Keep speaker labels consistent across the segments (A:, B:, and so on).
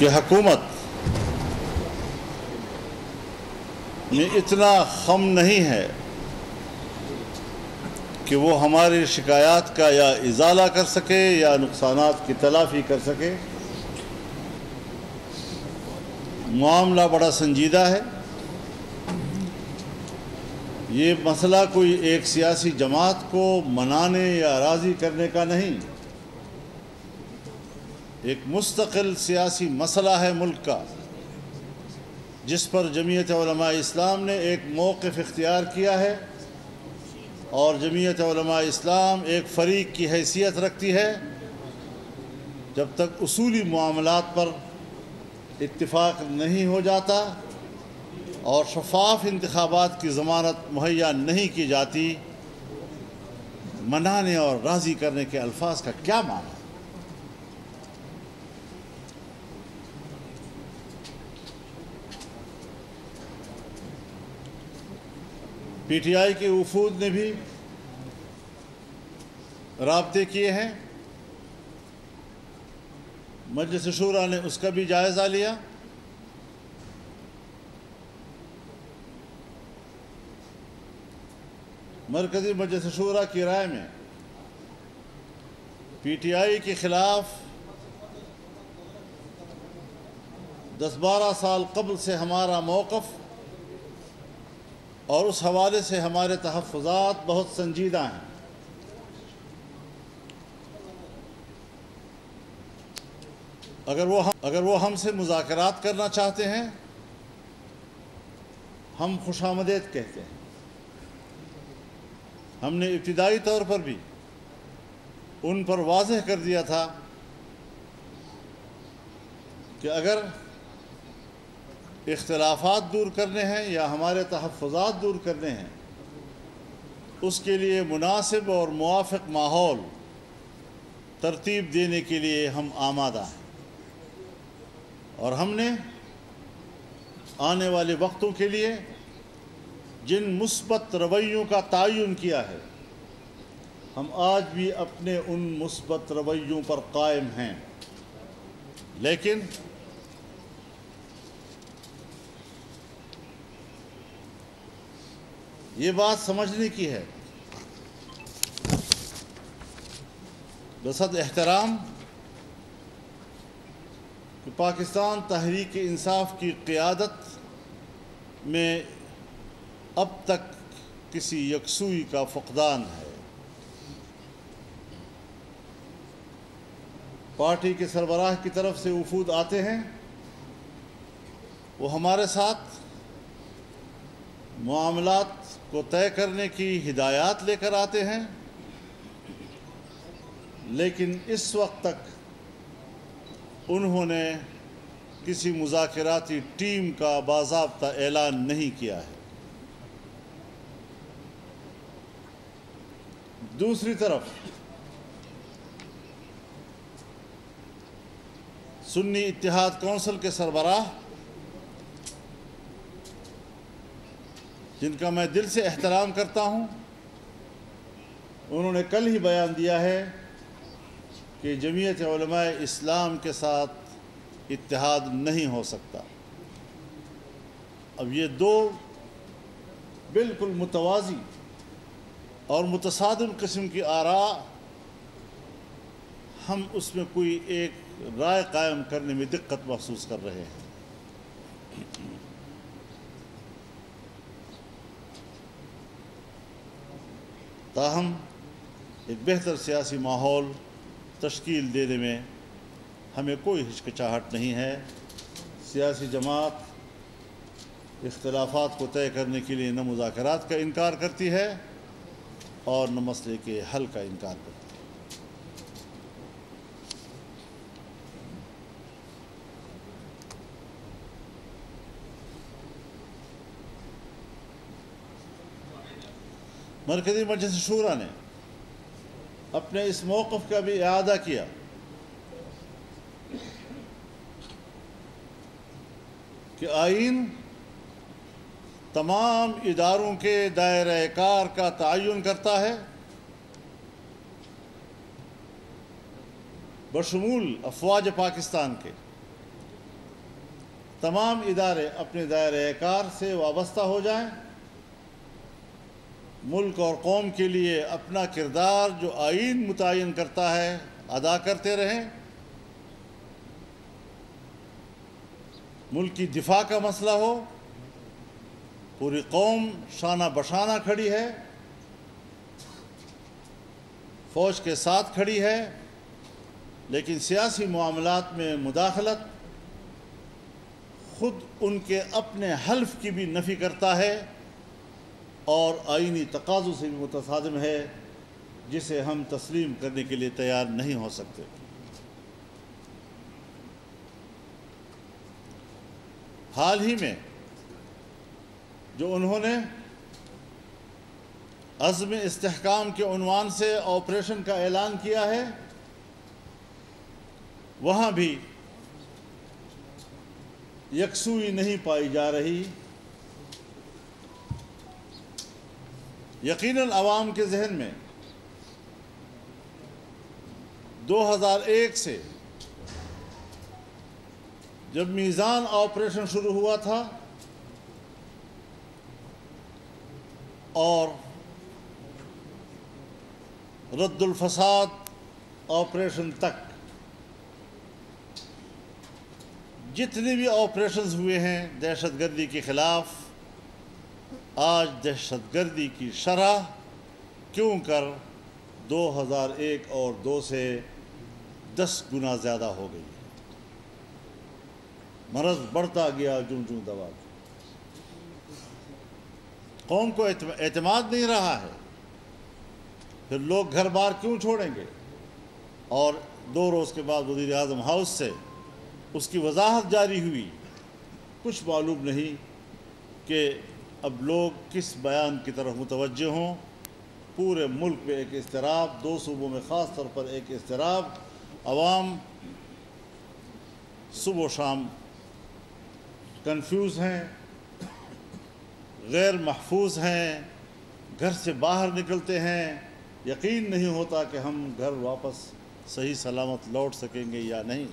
A: کہ حکومت میں اتنا خم نہیں ہے کہ وہ ہماری شکایات کا یا ازالہ کر سکے یا نقصانات کی تلافی کر سکے۔ معاملہ بڑا سنجیدہ ہے۔ یہ مسئلہ کوئی ایک سیاسی جماعت کو منانے یا راضی کرنے کا نہیں، ایک مستقل سیاسی مسئلہ ہے ملک کا، جس پر جمعیت علماء اسلام نے ایک موقف اختیار کیا ہے، اور جمعیت علماء اسلام ایک فریق کی حیثیت رکھتی ہے جب تک اصولی معاملات پر اتفاق نہیں ہو جاتا اور شفاف انتخابات کی ضمانت مہیا نہیں کی جاتی۔ منانے اور راضی کرنے کے الفاظ کا کیا معنی ہے؟ پی ٹی آئی کے وفود نے بھی رابطے کیے ہیں، مجلس شورا نے اس کا بھی جائزہ لیا۔ مرکزی مجلس شورا کی رائے میں پی ٹی آئی کے خلاف 10-12 سال قبل سے ہمارا موقف اور اس حوالے سے ہمارے تحفظات بہت سنجیدہ ہیں۔ اگر وہ ہم سے مذاکرات کرنا چاہتے ہیں، ہم خوش آمدید کہتے ہیں۔ ہم نے ابتدائی طور پر بھی ان پر واضح کر دیا تھا کہ اگر اختلافات دور کرنے ہیں یا ہمارے تحفظات دور کرنے ہیں، اس کے لیے مناسب اور موافق ماحول ترتیب دینے کے لیے ہم آمادہ ہیں، اور ہم نے آنے والے وقتوں کے لیے جن مثبت رویوں کا تعین کیا ہے، ہم آج بھی اپنے ان مثبت رویوں پر قائم ہیں، لیکن یہ بات سمجھنے کی ہے بصد احترام کہ پاکستان تحریک انصاف کی قیادت میں اب تک کسی یکسوئی کا فقدان ہے۔ پارٹی کے سربراہ کی طرف سے وفود آتے ہیں، وہ ہمارے ساتھ معاملات کو طے کرنے کی ہدایات لے کر آتے ہیں، لیکن اس وقت تک انہوں نے کسی مذاکراتی ٹیم کا باضابطہ اعلان نہیں کیا ہے۔ دوسری طرف سنی اتحاد کونسل کے سربراہ، جن کا میں دل سے احترام کرتا ہوں، انہوں نے کل ہی بیان دیا ہے کہ جمعیت علماء اسلام کے ساتھ اتحاد نہیں ہو سکتا۔ اب یہ دو بالکل متوازی اور متصادم قسم کی آراء، ہم اس میں کوئی ایک رائے قائم کرنے میں دقت محسوس کر رہے ہیں۔ تاہم ایک بہتر سیاسی ماحول تشکیل دینے میں ہمیں کوئی ہچکچاہٹ نہیں ہے۔ سیاسی جماعت اختلافات کو طے کرنے کے لیے نہ مذاکرات کا انکار کرتی ہے اور نہ مسئلے کے حل کا انکار کرتی ہے۔ مرکزی مجلس شورا نے اپنے اس موقف کا بھی اعادہ کیا کہ آئین تمام اداروں کے دائرہ کار کا تعین کرتا ہے، بشمول افواج پاکستان کے، تمام ادارے اپنے دائرۂ کار سے وابستہ ہو جائیں، ملک اور قوم کے لیے اپنا کردار جو آئین متعین کرتا ہے ادا کرتے رہیں۔ ملک کی دفاع کا مسئلہ ہو، پوری قوم شانہ بشانہ کھڑی ہے، فوج کے ساتھ کھڑی ہے، لیکن سیاسی معاملات میں مداخلت خود ان کے اپنے حلف کی بھی نفی کرتا ہے اور آئینی تقاضوں سے بھی متصادم ہے، جسے ہم تسلیم کرنے کے لیے تیار نہیں ہو سکتے۔ حال ہی میں جو انہوں نے عزم استحکام کے عنوان سے آپریشن کا اعلان کیا ہے، وہاں بھی یکسوئی نہیں پائی جا رہی۔ یقیناً عوام کے ذہن میں 2001 سے جب میزان آپریشن شروع ہوا تھا اور رد الفساد آپریشن تک جتنے بھی آپریشنز ہوئے ہیں دہشت گردی کے خلاف، آج دہشت گردی کی شرح کیوں کر 2001 اور 2 سے 10 گنا زیادہ ہو گئی ہے۔ مرض بڑھتا گیا جوں جوں دوا۔ قوم کو اعتماد نہیں رہا ہے، پھر لوگ گھر بار کیوں چھوڑیں گے؟ اور 2 روز کے بعد وزیر اعظم ہاؤس سے اس کی وضاحت جاری ہوئی۔ کچھ معلوم نہیں کہ اب لوگ کس بیان کی طرف متوجہ ہوں۔ پورے ملک میں ایک اضطراب، 2 صوبوں میں خاص طور پر ایک اضطراب، عوام صبح و شام کنفیوز ہیں، غیر محفوظ ہیں، گھر سے باہر نکلتے ہیں، یقین نہیں ہوتا کہ ہم گھر واپس صحیح سلامت لوٹ سکیں گے یا نہیں۔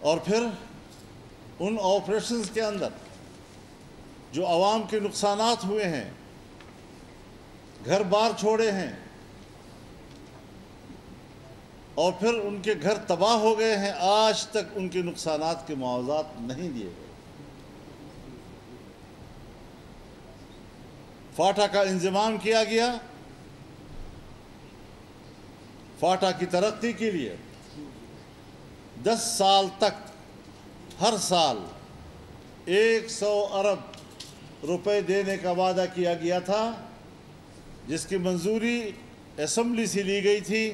A: اور پھر ان آپریشنز کے اندر جو عوام کے نقصانات ہوئے ہیں، گھر بار چھوڑے ہیں، اور پھر ان کے گھر تباہ ہو گئے ہیں، آج تک ان کے نقصانات کے معاوضات نہیں دیے گئے۔ فاٹا کا انضمام کیا گیا، فاٹا کی ترقی کے لیے 10 سال تک ہر سال 100 ارب روپے دینے کا وعدہ کیا گیا تھا، جس کی منظوری اسمبلی سے لی گئی تھی،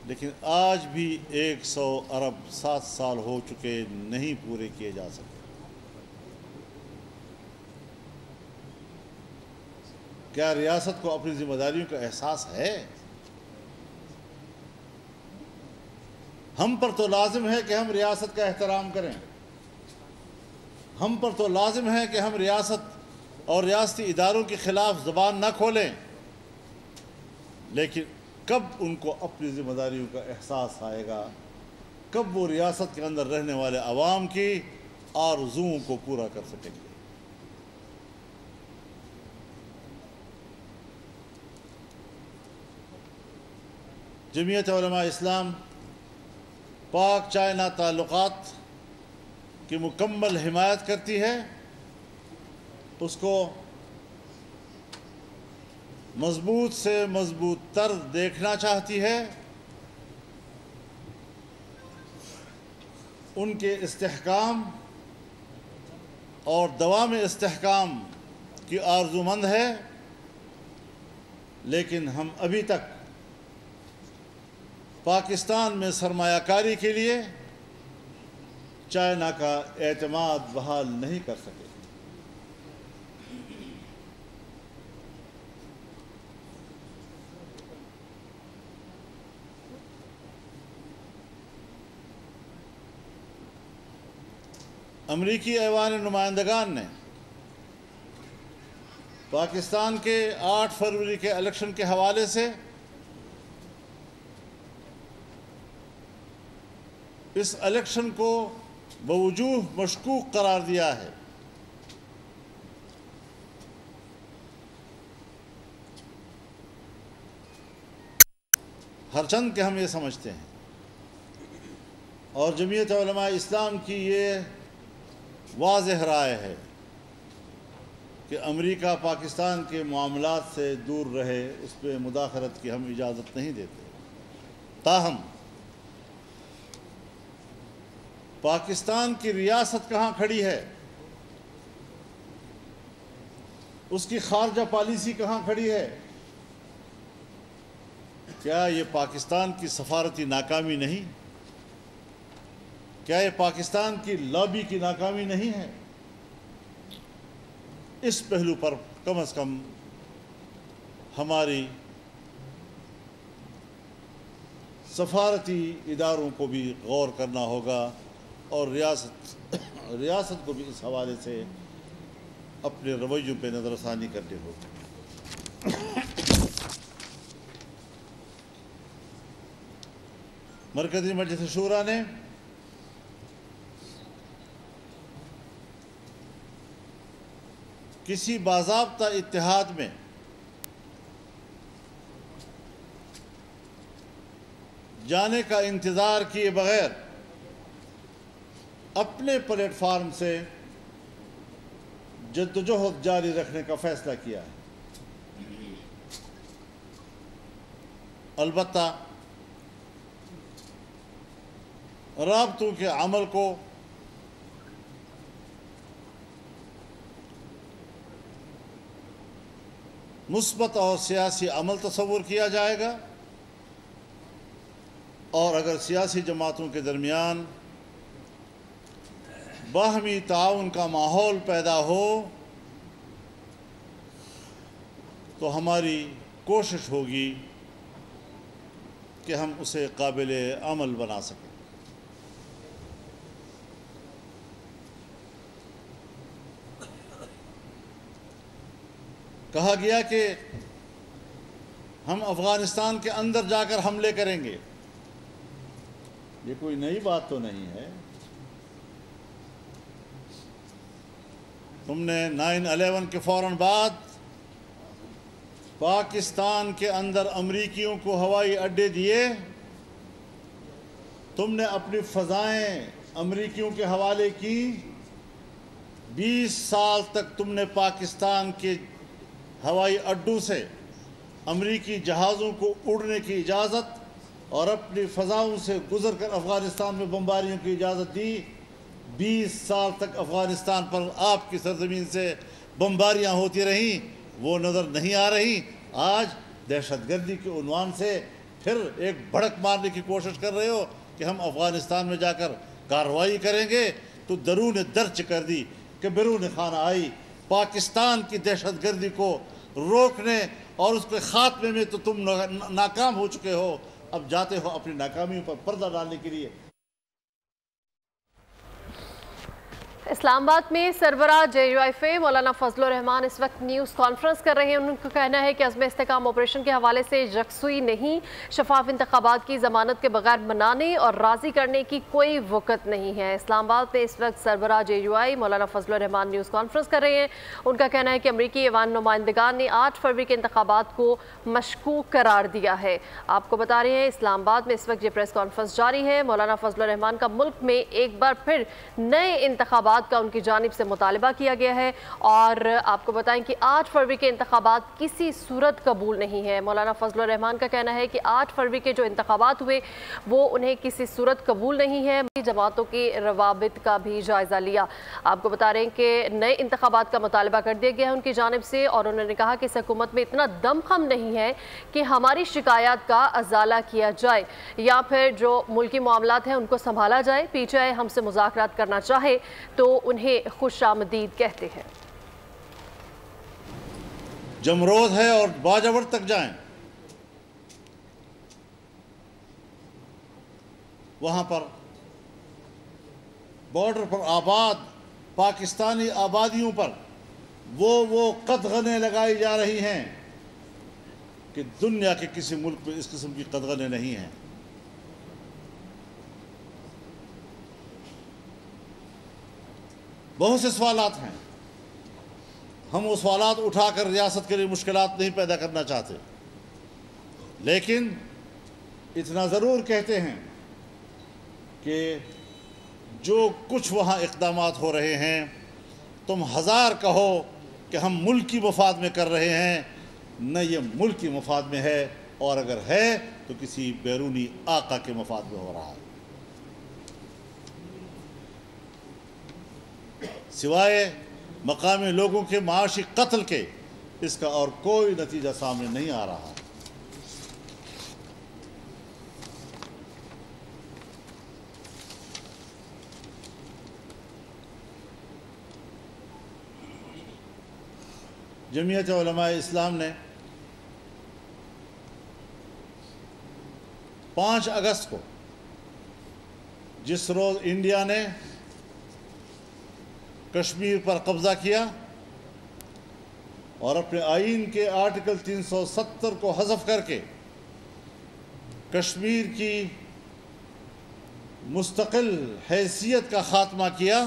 A: لیکن آج بھی 100 ارب 7 سال ہو چکے نہیں پورے کیے جا سکے۔ کیا ریاست کو اپنی ذمہ داریوں کا احساس ہے؟ ہم پر تو لازم ہے کہ ہم ریاست کا احترام کریں، ہم پر تو لازم ہے کہ ہم ریاست اور ریاستی اداروں کے خلاف زبان نہ کھولیں، لیکن کب ان کو اپنی ذمہ داریوں کا احساس آئے گا؟ کب وہ ریاست کے اندر رہنے والے عوام کی آرزوؤں کو پورا کر سکیں گے؟ جمعیت علماء اسلام پاک چائنا تعلقات کی مکمل حمایت کرتی ہے، اس کو مضبوط سے مضبوط تر دیکھنا چاہتی ہے، ان کے استحکام اور دوام استحکام کی آرزومند ہے، لیکن ہم ابھی تک پاکستان میں سرمایہ کاری کے لیے چائنا کا اعتماد بحال نہیں کر سکے۔ امریکی ایوان نمائندگان نے پاکستان کے 8 فروری کے الیکشن کے حوالے سے اس الیکشن کو بوجوہ مشکوک قرار دیا ہے۔ ہرچند کہ ہم یہ سمجھتے ہیں اور جمعیت علماء اسلام کی یہ واضح رائے ہے کہ امریکہ پاکستان کے معاملات سے دور رہے، اس پہ مداخلت کی ہم اجازت نہیں دیتے۔ تاہم پاکستان کی ریاست کہاں کھڑی ہے، اس کی خارجہ پالیسی کہاں کھڑی ہے؟ کیا یہ پاکستان کی سفارتی ناکامی نہیں؟ کیا یہ پاکستان کی لابی کی ناکامی نہیں ہے؟ اس پہلو پر کم از کم ہماری سفارتی اداروں کو بھی غور کرنا ہوگا اور ریاست کو بھی اس حوالے سے اپنے رویوں پہ نظر ثانی کرنی ہوگی۔ مرکزی مجلس شورا نے کسی باضابطہ اتحاد میں جانے کا انتظار کیے بغیر اپنے پلیٹ فارم سے جدوجہد جاری رکھنے کا فیصلہ کیا ہے۔ البتہ رابطوں کے عمل کو مثبت اور سیاسی عمل تصور کیا جائے گا، اور اگر سیاسی جماعتوں کے درمیان باہمی تعاون کا ماحول پیدا ہو تو ہماری کوشش ہوگی کہ ہم اسے قابل عمل بنا سکیں۔ کہا گیا کہ ہم افغانستان کے اندر جا کر حملے کریں گے، یہ کوئی نئی بات تو نہیں ہے۔ تم نے 9/11 کے فوراً بعد پاکستان کے اندر امریکیوں کو ہوائی اڈے دیے، تم نے اپنی فضائیں امریکیوں کے حوالے کی، 20 سال تک تم نے پاکستان کے ہوائی اڈوں سے امریکی جہازوں کو اڑنے کی اجازت اور اپنی فضاؤں سے گزر کر افغانستان میں بمباریوں کی اجازت دی۔ 20 سال تک افغانستان پر آپ کی سرزمین سے بمباریاں ہوتی رہیں، وہ نظر نہیں آ رہی۔ آج دہشت گردی کے عنوان سے پھر ایک بھڑک مارنے کی کوشش کر رہے ہو کہ ہم افغانستان میں جا کر کارروائی کریں گے، تو درون درچ کر دی کہ بیرون خانہ آئی۔ پاکستان کی دہشت گردی کو روکنے اور اس کے خاتمے میں تو تم ناکام ہو چکے ہو، اب جاتے ہو اپنی ناکامیوں پر پردہ ڈالنے کے لیے۔
B: اسلام آباد میں سربراہ JUIF مولانا فضل الرحمان اس وقت نیوز کانفرنس کر رہے ہیں۔ ان کا کہنا ہے کہ عزم استحکام آپریشن کے حوالے سے یکسوئی نہیں، شفاف انتخابات کی ضمانت کے بغیر منانے اور راضی کرنے کی کوئی وقت نہیں ہے۔ اسلام آباد میں اس وقت سربراہ JUI مولانا فضل الرحمان نیوز کانفرنس کر رہے ہیں۔ ان کا کہنا ہے کہ امریکی ایوان نمائندگان نے 8 فروری کے انتخابات کو مشکوک قرار دیا ہے۔ آپ کو بتا رہے ہیں اسلام آباد میں اس وقت یہ پریس کانفرنس جاری ہے۔ مولانا فضل الرحمان کا ملک میں ایک بار پھر نئے انتخابات کا ان کی جانب سے مطالبہ کیا گیا ہے، اور آپ کو بتائیں کہ 8 فروری کے انتخابات کسی صورت قبول نہیں ہے۔ مولانا فضل الرحمان کا کہنا ہے کہ 8 فروری کے جو انتخابات ہوئے وہ انہیں کسی صورت قبول نہیں ہے۔ جماعتوں کی روابط کا بھی جائزہ لیا۔ آپ کو بتا رہے ہیں کہ نئے انتخابات کا مطالبہ کر دیا گیا ہے ان کی جانب سے، اور انہوں نے کہا کہ اس حکومت میں اتنا دم خم نہیں ہے کہ ہماری شکایات کا ازالہ کیا جائے یا پھر جو ملکی معاملات ہیں ان کو سنبھالا جائے۔ PTI ہم سے مذاکرات کرنا چاہے تو انہیں خوش آمدید کہتے ہیں۔
A: جمروز ہے اور باجوڑ تک جائیں، وہاں پر بارڈر پر آباد پاکستانی آبادیوں پر وہ قدغنیں لگائی جا رہی ہیں کہ دنیا کے کسی ملک میں اس قسم کی قدغنیں نہیں ہیں۔ بہت سے سوالات ہیں، ہم وہ سوالات اٹھا کر ریاست کے لیے مشکلات نہیں پیدا کرنا چاہتے، لیکن اتنا ضرور کہتے ہیں کہ جو کچھ وہاں اقدامات ہو رہے ہیں، تم ہزار کہو کہ ہم ملکی مفاد میں کر رہے ہیں، نہ یہ ملکی مفاد میں ہے، اور اگر ہے تو کسی بیرونی آقا کے مفاد میں ہو رہا ہے۔ سوائے مقامی لوگوں کے معاشی قتل کے اس کا اور کوئی نتیجہ سامنے نہیں آ رہا۔ جمعیت علماء اسلام نے 5 اگست کو، جس روز انڈیا نے کشمیر پر قبضہ کیا اور اپنے آئین کے آرٹیکل 370 کو حذف کر کے کشمیر کی مستقل حیثیت کا خاتمہ کیا،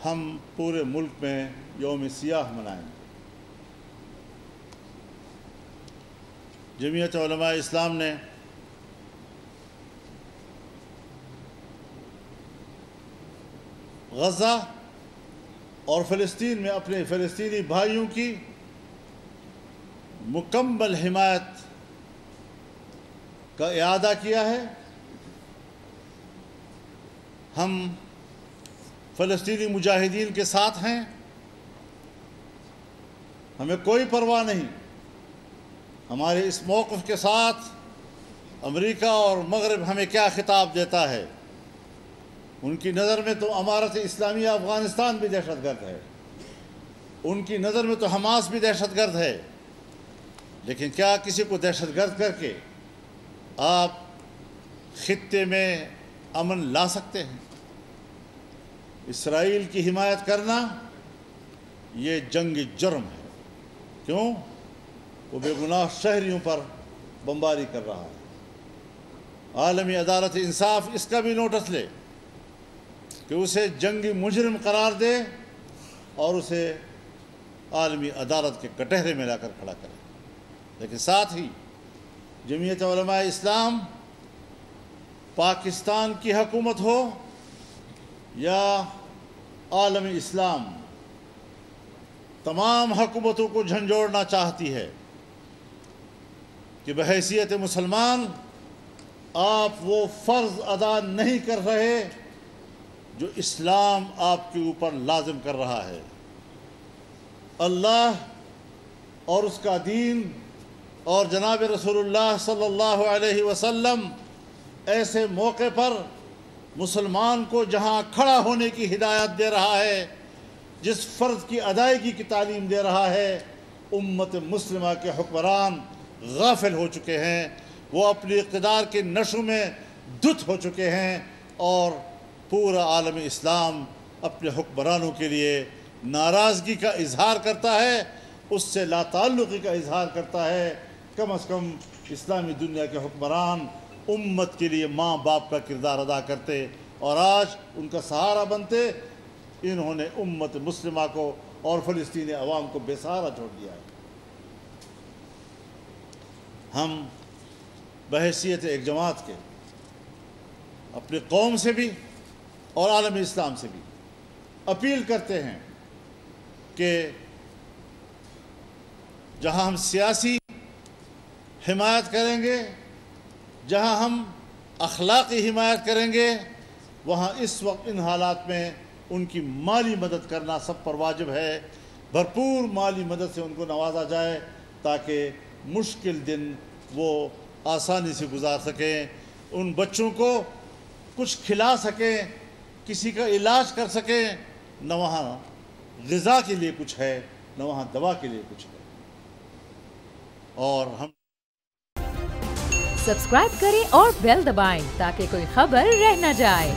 A: ہم پورے ملک میں یوم سیاہ منائیں گے۔ جمعیت علماء اسلام نے غزہ اور فلسطین میں اپنے فلسطینی بھائیوں کی مکمل حمایت کا اعادہ کیا ہے۔ ہم فلسطینی مجاہدین کے ساتھ ہیں، ہمیں کوئی پرواہ نہیں۔ ہمارے اس موقف کے ساتھ امریکہ اور مغرب ہمیں کیا خطاب دیتا ہے؟ ان کی نظر میں تو امارت اسلامیہ افغانستان بھی دہشت گرد ہے، ان کی نظر میں تو حماس بھی دہشت گرد ہے، لیکن کیا کسی کو دہشت گرد کر کے آپ خطے میں امن لا سکتے ہیں؟ اسرائیل کی حمایت کرنا یہ جنگ جرم ہے۔ کیوں؟ وہ بے گناہ شہریوں پر بمباری کر رہا ہے۔ عالمی عدالت انصاف اس کا بھی نوٹس لے کہ اسے جنگی مجرم قرار دے اور اسے عالمی عدالت کے کٹہرے میں لا کر کھڑا کرے۔ لیکن ساتھ ہی جمعیت علماء اسلام پاکستان کی حکومت ہو یا عالم اسلام، تمام حکومتوں کو جھنجھوڑنا چاہتی ہے کہ بحیثیت مسلمان آپ وہ فرض ادا نہیں کر رہے جو اسلام آپ کے اوپر لازم کر رہا ہے۔ اللہ اور اس کا دین اور جناب رسول اللہ صلی اللہ علیہ وسلم ایسے موقع پر مسلمان کو جہاں کھڑا ہونے کی ہدایت دے رہا ہے، جس فرض کی ادائیگی کی تعلیم دے رہا ہے، امت مسلمہ کے حکمران غافل ہو چکے ہیں، وہ اپنی اقتدار کے نشو میں دھت ہو چکے ہیں، اور پورا عالم اسلام اپنے حکمرانوں کے لیے ناراضگی کا اظہار کرتا ہے، اس سے لا تعلقی کا اظہار کرتا ہے۔ کم از کم اسلامی دنیا کے حکمران امت کے لیے ماں باپ کا کردار ادا کرتے اور آج ان کا سہارا بنتے، انہوں نے امت مسلمہ کو اور فلسطینی عوام کو بے سہارا چھوڑ دیا ہے۔ ہم بحیثیت ایک جماعت کے اپنی قوم سے بھی اور عالم اسلام سے بھی اپیل کرتے ہیں کہ جہاں ہم سیاسی حمایت کریں گے، جہاں ہم اخلاقی حمایت کریں گے، وہاں اس وقت ان حالات میں ان کی مالی مدد کرنا سب پر واجب ہے۔ بھرپور مالی مدد سے ان کو نوازا جائے تاکہ مشکل دن وہ آسانی سے گزار سکیں، ان بچوں کو کچھ کھلا سکیں، کسی کا علاج کر سکیں۔ نہ وہاں غذا کے لیے کچھ ہے، نہ وہاں دوا کے لیے کچھ ہے۔ اور ہم
C: سبسکرائب کریں اور بیل دبائیں تاکہ کوئی خبر رہ نہ جائے۔